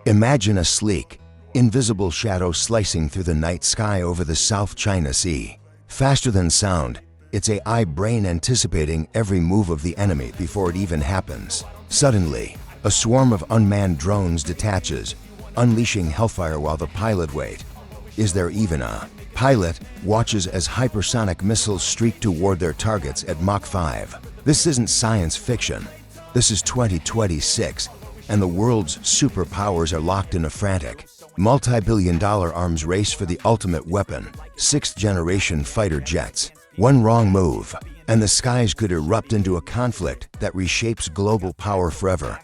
Imagine a sleek, invisible shadow slicing through the night sky over the South China Sea. Faster than sound, it's AI brain anticipating every move of the enemy before it even happens. Suddenly, a swarm of unmanned drones detaches, unleashing hellfire while the pilot waits. Is there even a pilot? Watches as hypersonic missiles streak toward their targets at Mach 5. This isn't science fiction. This is 2026, and the world's superpowers are locked in a frantic, multi-billion-dollar arms race for the ultimate weapon, 6th-generation fighter jets. One wrong move, and the skies could erupt into a conflict that reshapes global power forever.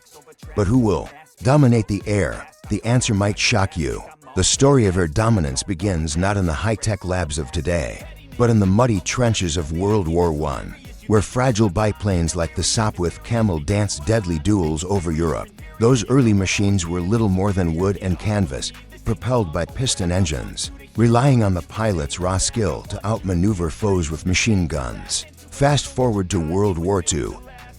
But who will dominate the air? The answer might shock you. The story of air dominance begins not in the high-tech labs of today, but in the muddy trenches of World War I, where fragile biplanes like the Sopwith Camel danced deadly duels over Europe. Those early machines were little more than wood and canvas, propelled by piston engines, relying on the pilot's raw skill to outmaneuver foes with machine guns. Fast forward to World War II,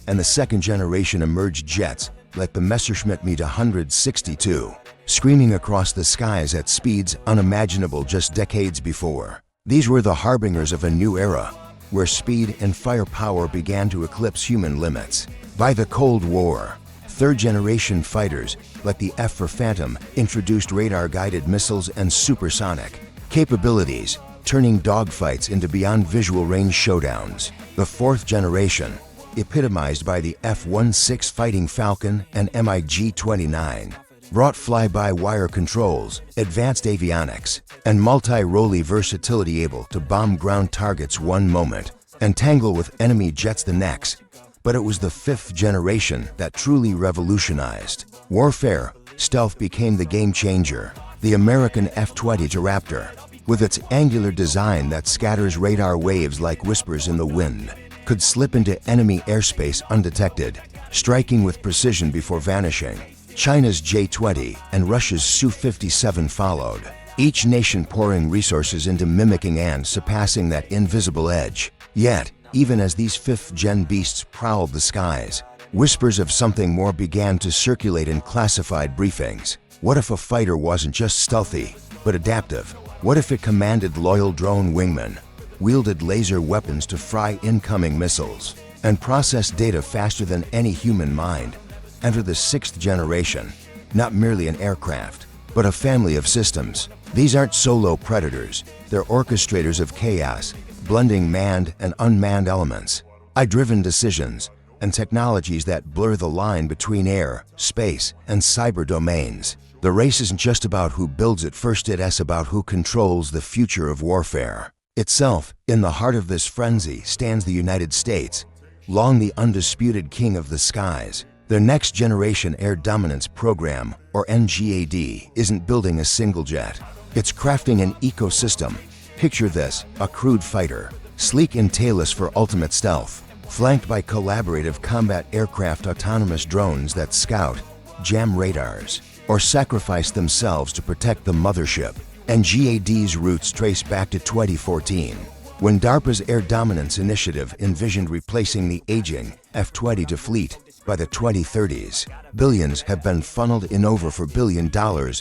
and the second-generation emerged jets like the Messerschmitt Me 162, screaming across the skies at speeds unimaginable just decades before. These were the harbingers of a new era, where speed and firepower began to eclipse human limits. By the Cold War, third-generation fighters, like the F for Phantom, introduced radar-guided missiles and supersonic capabilities, turning dogfights into beyond visual range showdowns. The fourth generation, epitomized by the F-16 Fighting Falcon and MiG-29, brought fly-by-wire controls, advanced avionics, and multi-role versatility, able to bomb ground targets one moment and tangle with enemy jets the next. But it was the fifth generation that truly revolutionized warfare. Stealth became the game changer. The American F-22 Raptor, with its angular design that scatters radar waves like whispers in the wind, could slip into enemy airspace undetected, striking with precision before vanishing. China's J-20 and Russia's Su-57 followed, each nation pouring resources into mimicking and surpassing that invisible edge. Yet, even as these fifth-gen beasts prowled the skies, whispers of something more began to circulate in classified briefings. What if a fighter wasn't just stealthy, but adaptive? What if it commanded loyal drone wingmen, wielded laser weapons to fry incoming missiles, and processed data faster than any human mind? Enter the sixth generation, not merely an aircraft, but a family of systems. These aren't solo predators, they're orchestrators of chaos, blending manned and unmanned elements, AI-driven decisions, and technologies that blur the line between air, space, and cyber domains. The race isn't just about who builds it first, it's about who controls the future of warfare itself. In the heart of this frenzy stands the United States, long the undisputed king of the skies. Their Next Generation Air Dominance Program, or NGAD, isn't building a single jet. It's crafting an ecosystem. Picture this: a crewed fighter, sleek and tailless for ultimate stealth, flanked by collaborative combat aircraft, autonomous drones that scout, jam radars, or sacrifice themselves to protect the mothership. NGAD's roots trace back to 2014, when DARPA's Air Dominance Initiative envisioned replacing the aging F-22 fleet by the 2030s. Billions have been funneled in over $4 billion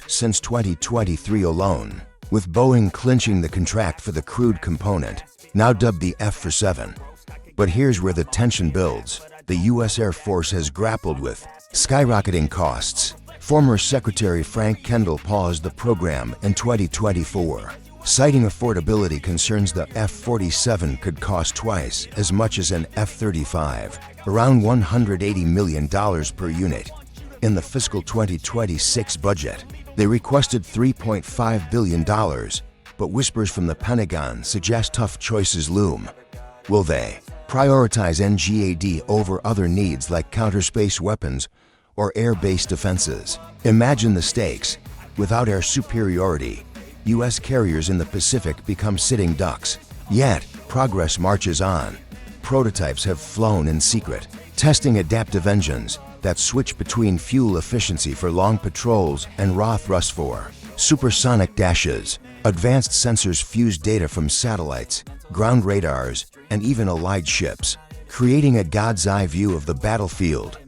since 2023 alone, with Boeing clinching the contract for the crewed component, now dubbed the F-7. But here's where the tension builds. The U.S. Air Force has grappled with skyrocketing costs. Former Secretary Frank Kendall paused the program in 2024, citing affordability concerns. The F-47 could cost twice as much as an F-35, around $180 million per unit. In the fiscal 2026 budget, they requested $3.5 billion, but whispers from the Pentagon suggest tough choices loom. Will they prioritize NGAD over other needs like counterspace weapons or air-based defenses? Imagine the stakes. Without air superiority, U.S. carriers in the Pacific become sitting ducks. Yet, progress marches on. Prototypes have flown in secret, testing adaptive engines that switch between fuel efficiency for long patrols and raw thrust for supersonic dashes. Advanced sensors fuse data from satellites, ground radars, and even allied ships, creating a god's eye view of the battlefield.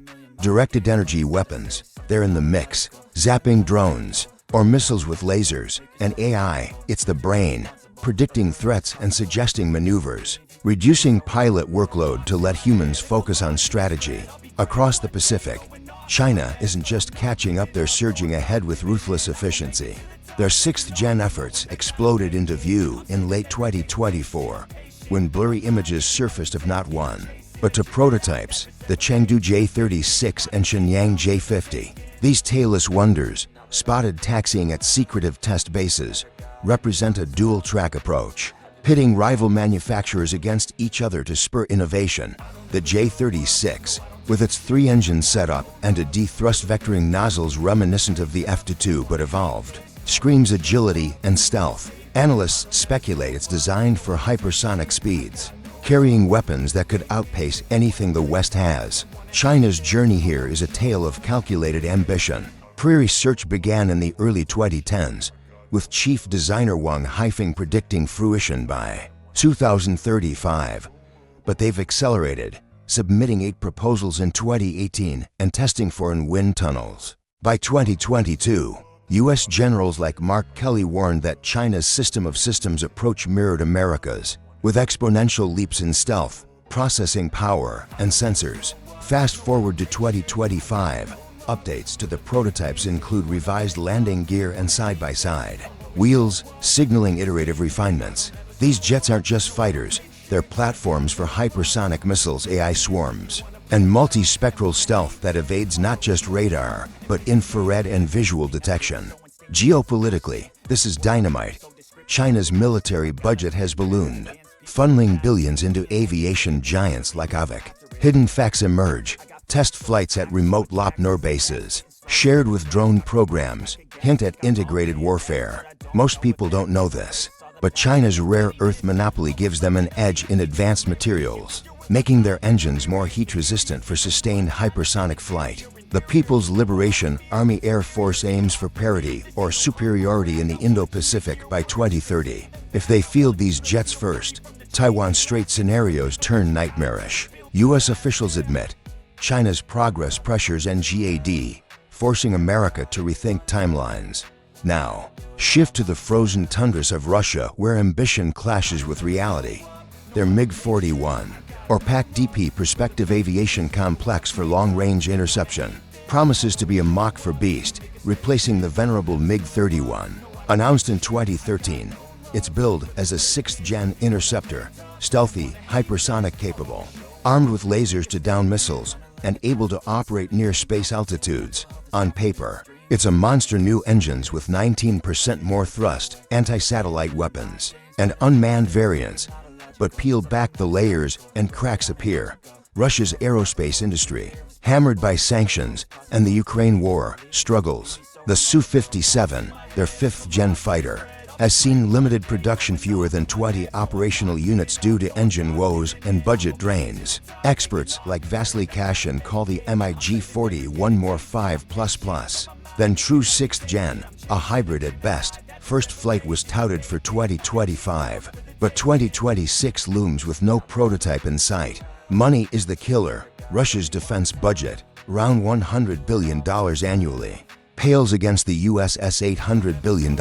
Directed energy weapons, they're in the mix. zapping drones, or missiles with lasers. And AI, it's the brain, predicting threats and suggesting maneuvers, reducing pilot workload to let humans focus on strategy. Across the Pacific, China isn't just catching up, they're surging ahead with ruthless efficiency. Their 6th-gen efforts exploded into view in late 2024, when blurry images surfaced of not one, but two prototypes, the Chengdu J-36 and Shenyang J-50. These tailless wonders, spotted taxiing at secretive test bases, represent a dual-track approach, pitting rival manufacturers against each other to spur innovation. The J-36, with its 3-engine setup and a D-thrust vectoring nozzles reminiscent of the F-22 but evolved, screams agility and stealth. Analysts speculate it's designed for hypersonic speeds, carrying weapons that could outpace anything the West has. China's journey here is a tale of calculated ambition. Pre-research began in the early 2010s, with chief designer Wang Haifeng predicting fruition by 2035. But they've accelerated, submitting 8 proposals in 2018 and testing for in wind tunnels. By 2022, U.S. generals like Mark Kelly warned that China's system of systems approach mirrored America's, with exponential leaps in stealth, processing power, and sensors. Fast forward to 2025, updates to the prototypes include revised landing gear and side-by-side wheels, signaling iterative refinements. These jets aren't just fighters, they're platforms for hypersonic missiles, AI swarms, and multispectral stealth that evades not just radar, but infrared and visual detection. Geopolitically, this is dynamite. China's military budget has ballooned, funneling billions into aviation giants like Aviation. Hidden facts emerge. Test flights at remote Lopnor bases, shared with drone programs, hint at integrated warfare. Most people don't know this, but China's rare earth monopoly gives them an edge in advanced materials, making their engines more heat-resistant for sustained hypersonic flight. The People's Liberation Army Air Force aims for parity or superiority in the Indo-Pacific by 2030. If they field these jets first, Taiwan Strait scenarios turn nightmarish. U.S. officials admit China's progress pressures NGAD, forcing America to rethink timelines. Now, shift to the frozen tundras of Russia where ambition clashes with reality. Their MiG-41, or PAC-DP Perspective Aviation Complex for long-range interception, promises to be a Mach 4 beast, replacing the venerable MiG-31. Announced in 2013, it's billed as a 6th-gen interceptor, stealthy, hypersonic capable, armed with lasers to down missiles, and able to operate near space altitudes. On paper, it's a monster, new engines with 19% more thrust, anti-satellite weapons, and unmanned variants. But peel back the layers and cracks appear. Russia's aerospace industry, hammered by sanctions and the Ukraine war, struggles. The Su-57, their 5th-gen fighter, has seen limited production, fewer than 20 operational units due to engine woes and budget drains. Experts like Vasily Kashin call the MiG-40 one more 5++ than true 6th gen, a hybrid at best. First flight was touted for 2025, but 2026 looms with no prototype in sight. Money is the killer. Russia's defense budget, around $100 billion annually, pales against the US's $800 billion.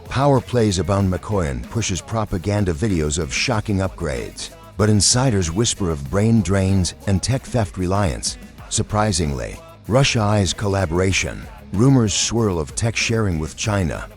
Power plays abound. McCoyan pushes propaganda videos of shocking upgrades, but insiders whisper of brain drains and tech theft reliance. Surprisingly, Russia eyes collaboration. Rumors swirl of tech sharing with China,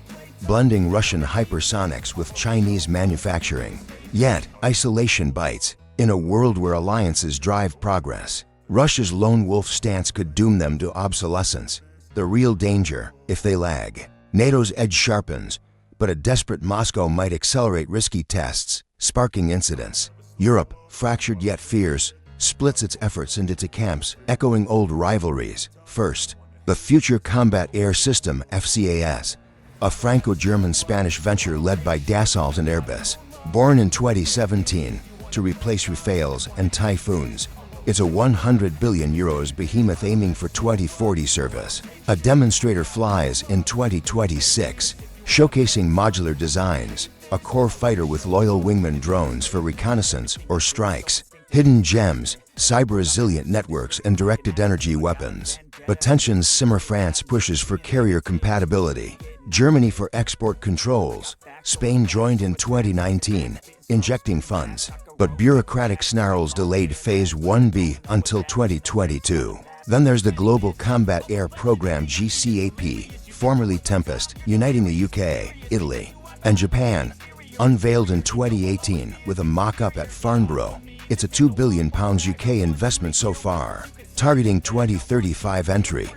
blending Russian hypersonics with Chinese manufacturing. Yet, isolation bites. In a world where alliances drive progress, Russia's lone wolf stance could doom them to obsolescence. The real danger, if they lag. NATO's edge sharpens, but a desperate Moscow might accelerate risky tests, sparking incidents. Europe, fractured yet fierce, splits its efforts into two camps, echoing old rivalries. First, the Future Combat Air System (FCAS), a Franco-German-Spanish venture led by Dassault and Airbus. Born in 2017 to replace Rafales and Typhoons, it's a €100 billion behemoth aiming for 2040 service. A demonstrator flies in 2026, showcasing modular designs, a core fighter with loyal wingman drones for reconnaissance or strikes, hidden gems, cyber-resilient networks, and directed energy weapons. But tensions simmer. France pushes for carrier compatibility. Germany for export controls. Spain joined in 2019, injecting funds. But bureaucratic snarls delayed Phase 1B until 2022. Then there's the Global Combat Air Program GCAP, formerly Tempest, uniting the UK, Italy, and Japan. Unveiled in 2018 with a mock-up at Farnborough, it's a £2 billion UK investment so far, targeting 2035 entry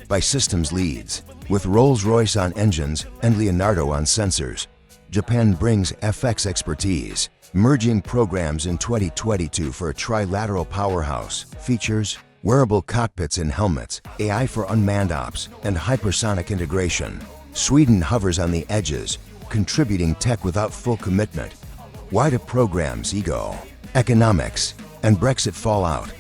by systems leads, with Rolls-Royce on engines and Leonardo on sensors. Japan brings FX expertise, merging programs in 2022 for a trilateral powerhouse. Features: wearable cockpits and helmets, AI for unmanned ops, and hypersonic integration. Sweden hovers on the edges, contributing tech without full commitment. Why do programs ego? Economics and Brexit fallout.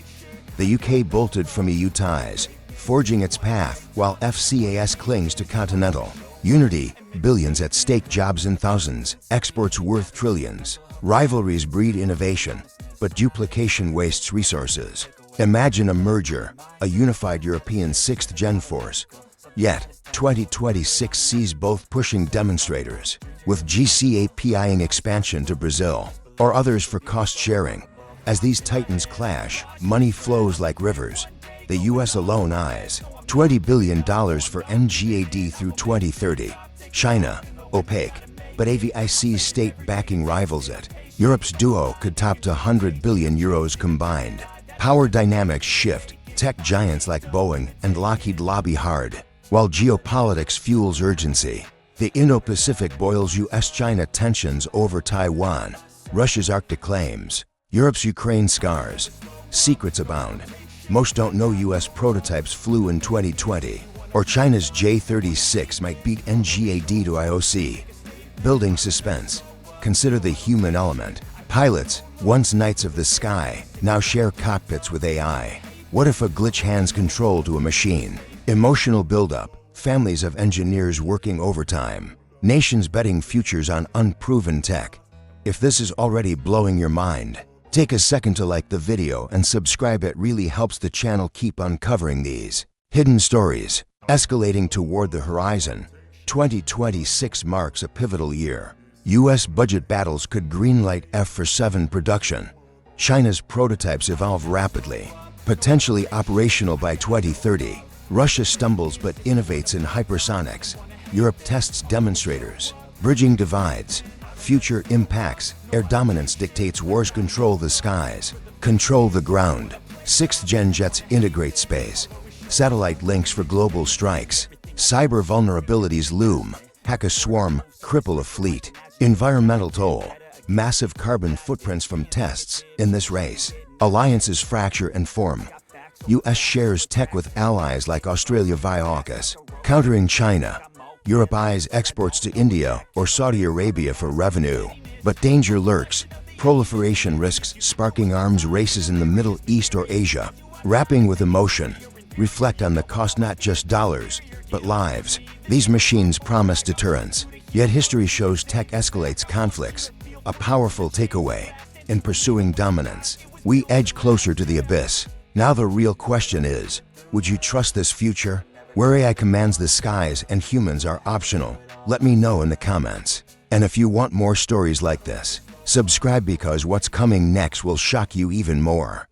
The UK bolted from EU ties, forging its path, while FCAS clings to continental. Unity, billions at stake, jobs in thousands, exports worth trillions. Rivalries breed innovation, but duplication wastes resources. Imagine a merger, a unified European 6th-gen force. Yet, 2026 sees both pushing demonstrators, with GCAP eyeing expansion to Brazil, or others for cost sharing. As these titans clash, money flows like rivers. The US alone eyes $20 billion for NGAD through 2030. China, opaque, but Aviation's state backing rivals it. Europe's duo could top to €100 billion combined. Power dynamics shift, tech giants like Boeing and Lockheed lobby hard, while geopolitics fuels urgency. The Indo-Pacific boils US-China tensions over Taiwan, Russia's Arctic claims, Europe's Ukraine scars. Secrets abound. Most don't know US prototypes flew in 2020, or China's J-36 might beat NGAD to IOC. Building suspense. Consider the human element. Pilots, once knights of the sky, now share cockpits with AI. What if a glitch hands control to a machine? Emotional buildup. Families of engineers working overtime. Nations betting futures on unproven tech. If this is already blowing your mind, take a second to like the video and subscribe. It really helps the channel keep uncovering these hidden stories. Escalating toward the horizon. 2026 marks a pivotal year. US budget battles could greenlight F-7 production. China's prototypes evolve rapidly, potentially operational by 2030. Russia stumbles but innovates in hypersonics. Europe tests demonstrators, bridging divides. Future impacts. Air dominance dictates wars. Control the skies, control the ground. 6th-gen jets integrate space. Satellite links for global strikes. Cyber vulnerabilities loom. Hack a swarm, cripple a fleet. Environmental toll. Massive carbon footprints from tests. In this race, alliances fracture and form. US shares tech with allies like Australia via AUKUS, countering China. Europe eyes exports to India or Saudi Arabia for revenue. But danger lurks. Proliferation risks sparking arms races in the Middle East or Asia. Wrapping with emotion. Reflect on the cost, not just dollars, but lives. These machines promise deterrence, yet history shows tech escalates conflicts. A powerful takeaway. In pursuing dominance, we edge closer to the abyss. Now the real question is, would you trust this future, where AI commands the skies and humans are optional? Let me know in the comments. And if you want more stories like this, subscribe, because what's coming next will shock you even more.